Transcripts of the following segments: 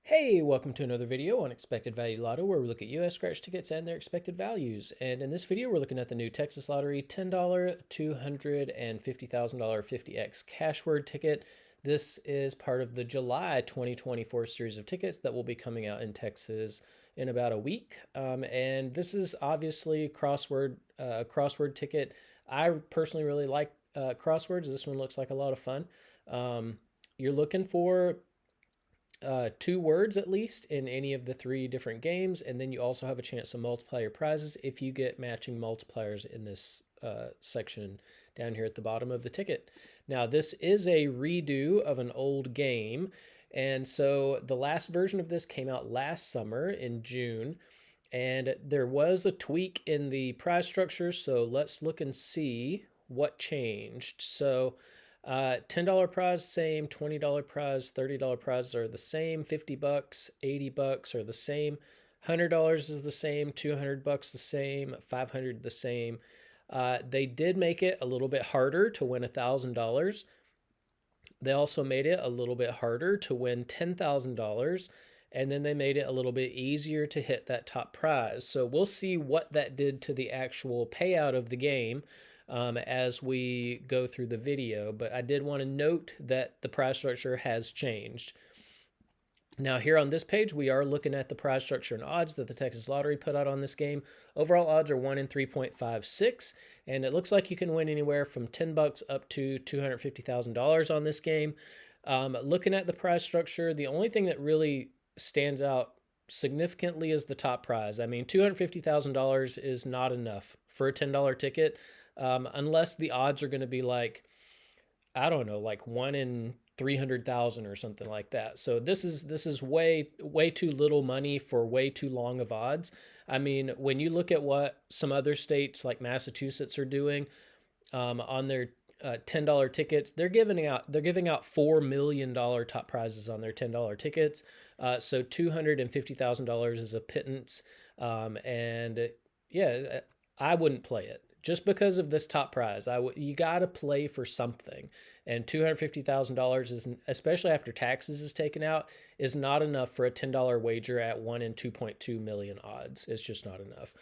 Hey, welcome to another video on Expected Value Lotto, where we look at US scratch tickets and their expected values. And in this video, we're looking at the new Texas Lottery $10, $250,000 50X Cashword ticket. This is part of the July 2024 series of tickets that will be coming out in Texas in about a week. And this is obviously a crossword ticket. I personally really like crosswords. This one looks like a lot of fun. You're looking for two words at least in any of the three different games, and then you also have a chance to multiply your prizes if you get matching multipliers in this section down here at the bottom of the ticket. Now, this is a redo of an old game, and so the last version of this came out last summer in June, and there was a tweak in the prize structure, so let's look and see what changed. So $10 prize, same. $20 prize, $30 prizes are the same. $50, $80 are the same. $100 is the same. $200 the same. $500 the same. They did make it a little bit harder to win $1,000. They also made it a little bit harder to win $10,000. And then they made it a little bit easier to hit that top prize. So we'll see what that did to the actual payout of the game as we go through the video, but I did want to note that the prize structure has changed. Now here on this page, we are looking at the prize structure and odds that the Texas Lottery put out on this game. Overall odds are 1 in 3.56, and it looks like you can win anywhere from $10 up to $250,000 on this game. Looking at the prize structure, the only thing that really stands out significantly is the top prize. I mean, $250,000 is not enough for a $10 ticket. Unless the odds are going to be like, I don't know, like 1 in 300,000 or something like that. So this is way too little money for way too long of odds. I mean, when you look at what some other states like Massachusetts are doing on their $10 tickets, they're giving out $4 million top prizes on their $10 tickets. So $250,000 is a pittance, and yeah, I wouldn't play it. Just because of this top prize, you got to play for something, and $250,000 is, especially after taxes is taken out, is not enough for a $10 wager at 1 in 2.2 million odds. It's just not enough.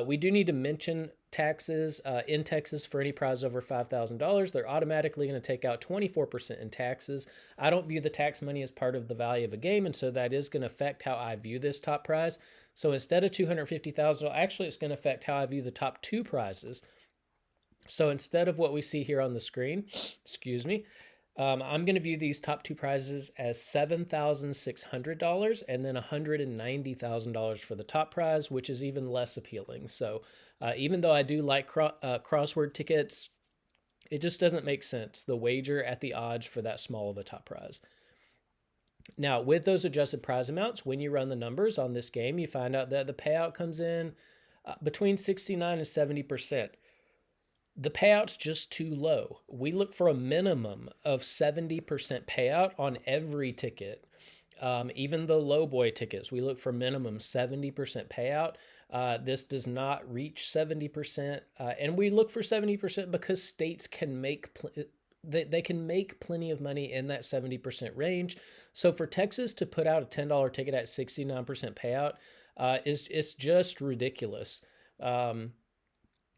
We do need to mention taxes in Texas for any prize over $5,000. They're automatically going to take out 24% in taxes. I don't view the tax money as part of the value of a game, and so that is going to affect how I view this top prize. So instead of $250,000, actually it's going to affect how I view the top two prizes. So instead of what we see here on the screen, excuse me, I'm going to view these top two prizes as $7,600 and then $190,000 for the top prize, which is even less appealing. So even though I do like crossword tickets, it just doesn't make sense, the wager at the odds for that small of a top prize. Now, with those adjusted prize amounts, when you run the numbers on this game, you find out that the payout comes in between 69 and 70%. The payout's just too low. We look for a minimum of 70% payout on every ticket. Even the low boy tickets, we look for minimum 70% payout. This does not reach 70%. And we look for 70% because states can make they can make plenty of money in that 70% range. So for Texas to put out a $10 ticket at 69% payout it's just ridiculous.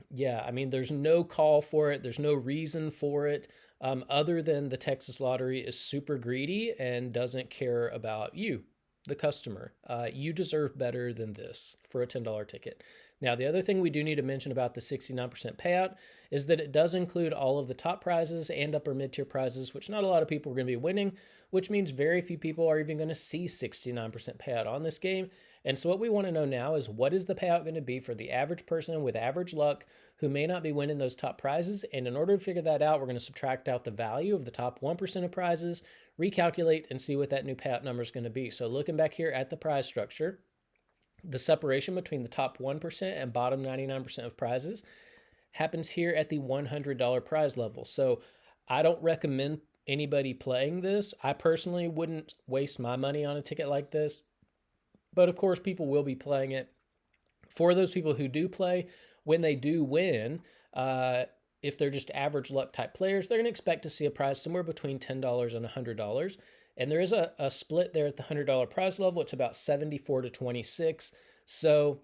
Yeah, I mean, there's no call for it. There's no reason for it other than the Texas Lottery is super greedy and doesn't care about you, the customer. You deserve better than this for a $10 ticket. Now, the other thing we do need to mention about the 69% payout is that it does include all of the top prizes and upper mid-tier prizes, which not a lot of people are going to be winning, which means very few people are even going to see 69% payout on this game. And so what we want to know now is, what is the payout going to be for the average person with average luck who may not be winning those top prizes? And in order to figure that out, we're going to subtract out the value of the top 1% of prizes, recalculate, and see what that new payout number is going to be. So looking back here at the prize structure, the separation between the top 1% and bottom 99% of prizes happens here at the $100 prize level. So I don't recommend anybody playing this. I personally wouldn't waste my money on a ticket like this. But of course, people will be playing it. For those people who do play, when they do win, if they're just average luck type players, they're going to expect to see a prize somewhere between $10 and $100. And there is a split there at the $100 prize level. It's about 74 to 26. So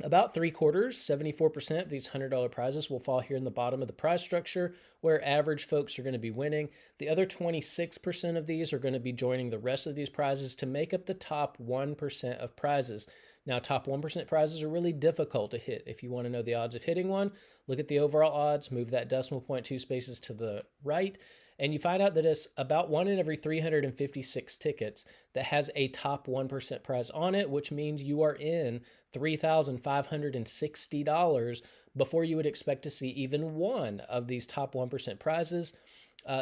about 3/4, 74% of these $100 prizes will fall here in the bottom of the prize structure where average folks are going to be winning. The other 26% of these are going to be joining the rest of these prizes to make up the top 1% of prizes. Now, top 1% prizes are really difficult to hit. If you want to know the odds of hitting one, look at the overall odds, move that decimal point 2 spaces to the right, and you find out that it's about 1 in every 356 tickets that has a top 1% prize on it, which means you are in $3,560 before you would expect to see even one of these top 1% prizes.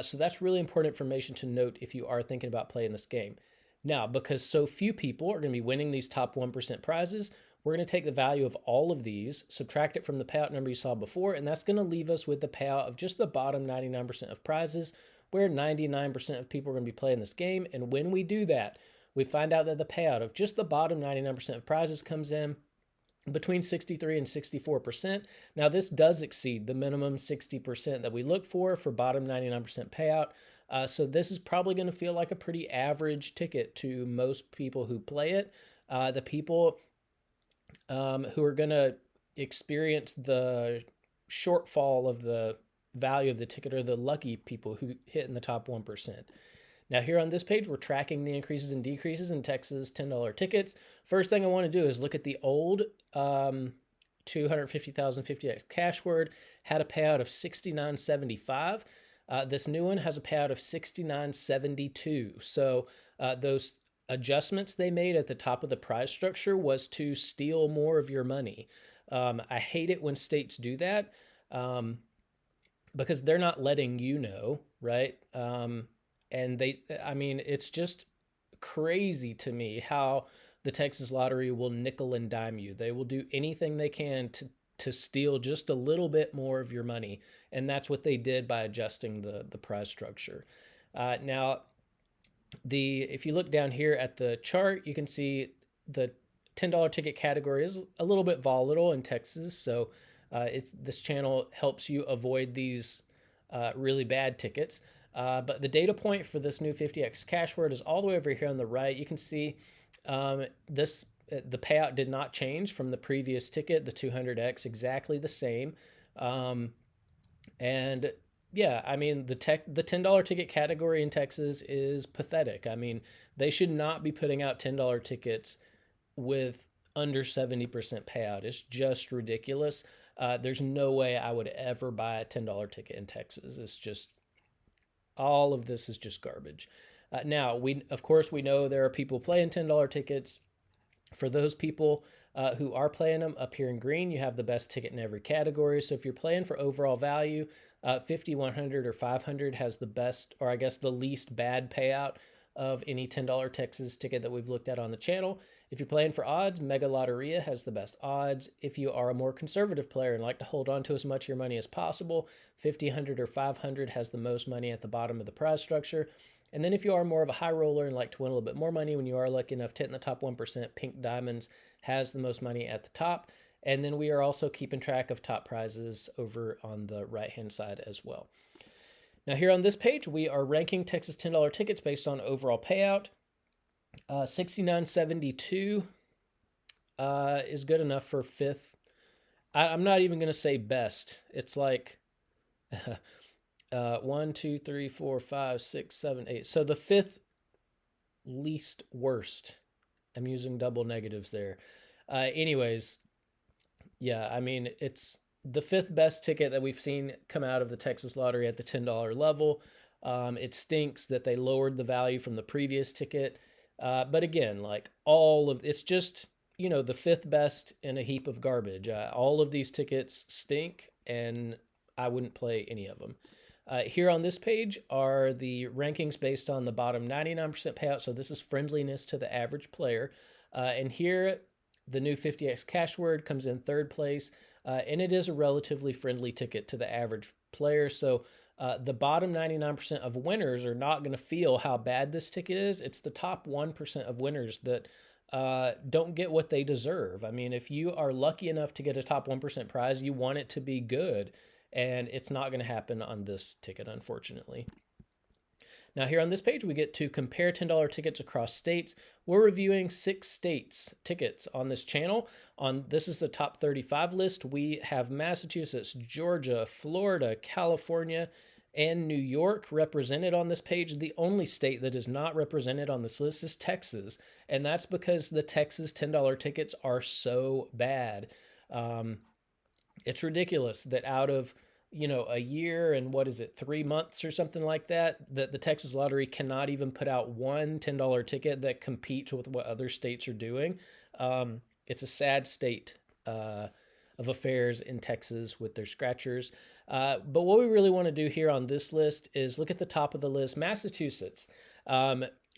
So that's really important information to note if you are thinking about playing this game. Now, because so few people are going to be winning these top 1% prizes, we're going to take the value of all of these, subtract it from the payout number you saw before, and that's going to leave us with the payout of just the bottom 99% of prizes, where 99% of people are going to be playing this game. And when we do that, we find out that the payout of just the bottom 99% of prizes comes in between 63 and 64%. Now, this does exceed the minimum 60% that we look for bottom 99% payout. So this is probably going to feel like a pretty average ticket to most people who play it. The people who are going to experience the shortfall of the value of the ticket are the lucky people who hit in the top 1%. Now, here on this page, we're tracking the increases and decreases in Texas $10 tickets. First thing I want to do is look at the old 250,000 50X Cashword, had a payout of $69.75. This new one has a payout of $69.72. So those adjustments they made at the top of the prize structure was to steal more of your money. I hate it when states do that because they're not letting you know, right? And it's just crazy to me how the Texas Lottery will nickel and dime you. They will do anything they can to steal just a little bit more of your money. And that's what they did by adjusting the prize structure. Now, if you look down here at the chart, you can see the $10 ticket category is a little bit volatile in Texas. So this channel helps you avoid these really bad tickets. But the data point for this new 50X Cashword is all the way over here on the right. You can see the payout did not change from the previous ticket, the 200X, exactly the same. And yeah, I mean, the $10 ticket category in Texas is pathetic. I mean, they should not be putting out $10 tickets with under 70% payout. It's just ridiculous. There's no way I would ever buy a $10 ticket in Texas. It's just, all of this is just garbage. Now, of course, we know there are people playing $10 tickets. For those people who are playing them, up here in green, you have the best ticket in every category. So if you're playing for overall value, 50, 100, or 500 has the best, or I guess the least bad payout of any $10 Texas ticket that we've looked at on the channel. If you're playing for odds, Mega Lotteria has the best odds. If you are a more conservative player and like to hold on to as much of your money as possible, 50, 100, or 500 has the most money at the bottom of the prize structure. And then if you are more of a high roller and like to win a little bit more money when you are lucky enough to hit in the top 1%, Pink Diamonds has the most money at the top. And then we are also keeping track of top prizes over on the right-hand side as well. Now here on this page, we are ranking Texas $10 tickets based on overall payout. 69.72 is good enough for fifth. I'm not even going to say best. It's like 1, 2, 3, 4, 5, 6, 7, 8. So the fifth least worst. I'm using double negatives there. Anyways, yeah, I mean, it's the fifth best ticket that we've seen come out of the Texas Lottery at the $10 level. It stinks that they lowered the value from the previous ticket. But again, like it's just, the fifth best in a heap of garbage. All of these tickets stink and I wouldn't play any of them. Here on this page are the rankings based on the bottom 99% payout. So this is friendliness to the average player. And here the new 50X Cashword comes in third place. And it is a relatively friendly ticket to the average player. So the bottom 99% of winners are not going to feel how bad this ticket is. It's the top 1% of winners that don't get what they deserve. I mean, if you are lucky enough to get a top 1% prize, you want it to be good. And it's not going to happen on this ticket, unfortunately. Now here on this page, we get to compare $10 tickets across states. We're reviewing 6 states tickets on this channel. This is the top 35 list. We have Massachusetts, Georgia, Florida, California, and New York represented on this page. The only state that is not represented on this list is Texas, and that's because the Texas $10 tickets are so bad. It's ridiculous that out of a year and 3 months or something like that, that the Texas Lottery cannot even put out one $10 ticket that competes with what other states are doing. It's a sad state of affairs in Texas with their scratchers. But what we really want to do here on this list is look at the top of the list. Massachusetts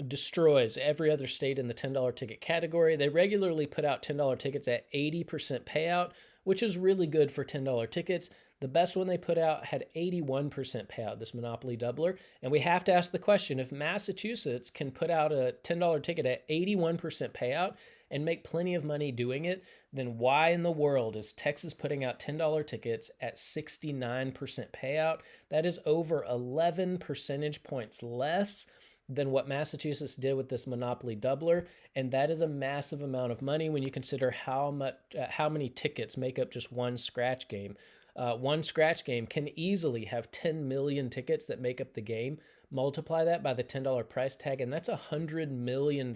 destroys every other state in the $10 ticket category. They regularly put out $10 tickets at 80% payout, which is really good for $10 tickets. The best one they put out had 81% payout, this Monopoly Doubler. And we have to ask the question, if Massachusetts can put out a $10 ticket at 81% payout and make plenty of money doing it, then why in the world is Texas putting out $10 tickets at 69% payout? That is over 11 percentage points less than what Massachusetts did with this Monopoly Doubler, and that is a massive amount of money when you consider how many tickets make up just one scratch game. One scratch game can easily have 10 million tickets that make up the game. Multiply that by the $10 price tag, and that's $100 million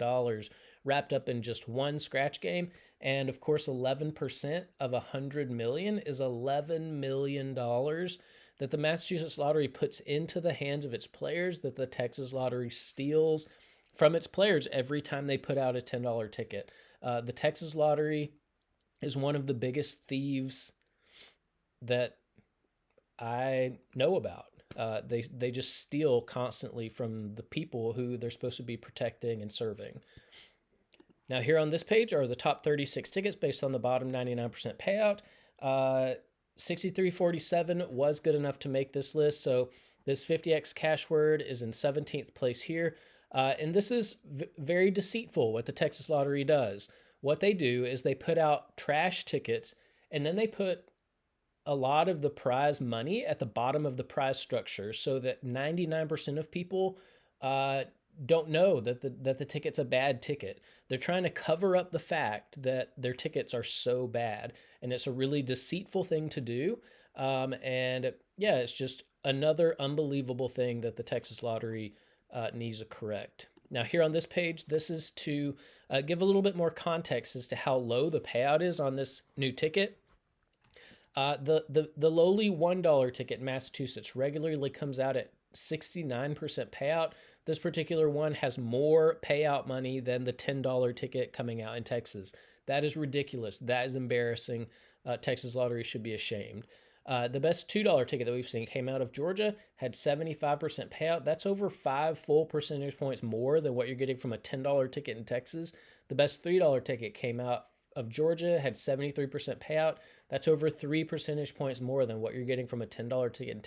wrapped up in just one scratch game. And of course, 11% of $100 million is $11 million that the Massachusetts Lottery puts into the hands of its players, that the Texas Lottery steals from its players every time they put out a $10 ticket. The Texas Lottery is one of the biggest thieves that I know about. They just steal constantly from the people who they're supposed to be protecting and serving. Now here on this page are the top 36 tickets based on the bottom 99% payout. 6347 was good enough to make this list. So this 50X Cashword is in 17th place here. And this is very deceitful what the Texas Lottery does. What they do is they put out trash tickets, and then they put a lot of the prize money at the bottom of the prize structure so that 99% of people don't know that the ticket's a bad ticket. They're trying to cover up the fact that their tickets are so bad, and it's a really deceitful thing to do. And yeah, it's just another unbelievable thing that the Texas Lottery needs to correct. Now here on this page, this is to give a little bit more context as to how low the payout is on this new ticket. The lowly $1 ticket in Massachusetts regularly comes out at 69% payout. This particular one has more payout money than the $10 ticket coming out in Texas. That is ridiculous. That is embarrassing. Texas Lottery should be ashamed. The best $2 ticket that we've seen came out of Georgia, had 75% payout. That's over 5 full percentage points more than what you're getting from a $10 ticket in Texas. The best $3 ticket came out of Georgia, had 73% payout. That's over 3 percentage points more than what you're getting from a $10 ticket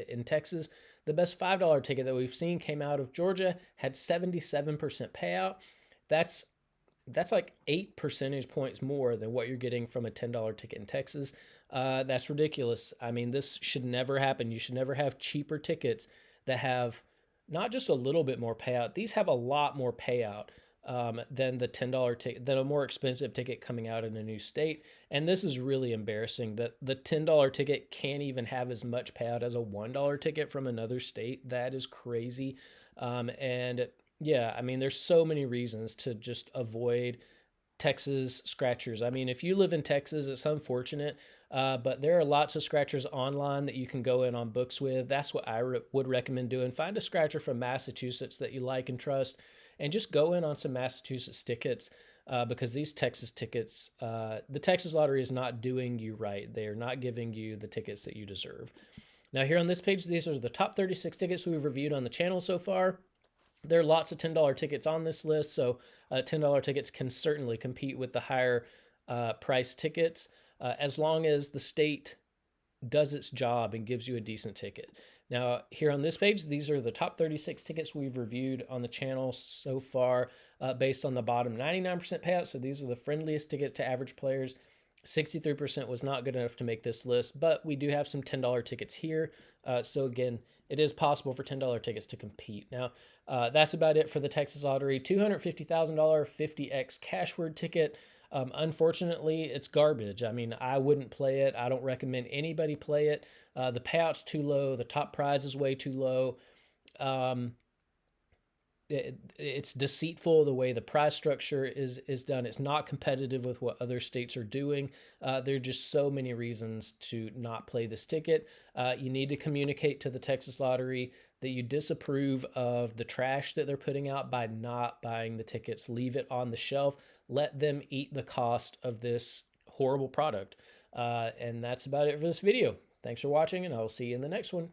in Texas. The best $5 ticket that we've seen came out of Georgia, had 77% payout. That's like 8 percentage points more than what you're getting from a $10 ticket in Texas. That's ridiculous. I mean, this should never happen. You should never have cheaper tickets that have not just a little bit more payout. These have a lot more payout than the $10 ticket, than a more expensive ticket coming out in a new state. And this is really embarrassing that the $10 ticket can't even have as much payout as a $1 ticket from another state. That is crazy. And yeah, I mean, there's so many reasons to just avoid Texas scratchers. I mean, if you live in Texas, it's unfortunate, but there are lots of scratchers online that you can go in on books with. That's what I would recommend doing. Find a scratcher from Massachusetts that you like and trust, and just go in on some Massachusetts tickets, because these Texas tickets, the Texas Lottery is not doing you right. They are not giving you the tickets that you deserve. Now here on this page, these are the top 36 tickets we've reviewed on the channel so far. There are lots of $10 tickets on this list, so $10 tickets can certainly compete with the higher price tickets, as long as the state does its job and gives you a decent ticket. Now, here on this page, these are the top 36 tickets we've reviewed on the channel so far, based on the bottom 99% payout. So these are the friendliest tickets to average players. 63% was not good enough to make this list, but we do have some $10 tickets here. So again, it is possible for $10 tickets to compete. Now, that's about it for the Texas Lottery. $250,000 50X Cashword ticket. Unfortunately, it's garbage. I mean, I wouldn't play it. I don't recommend anybody play it. The payout's too low. The top prize is way too low. Um, it's deceitful the way the prize structure is done. It's not competitive with what other states are doing. There are just so many reasons to not play this ticket. You need to communicate to the Texas Lottery that you disapprove of the trash that they're putting out by not buying the tickets. Leave it on the shelf. Let them eat the cost of this horrible product. And that's about it for this video. Thanks for watching, and I will see you in the next one.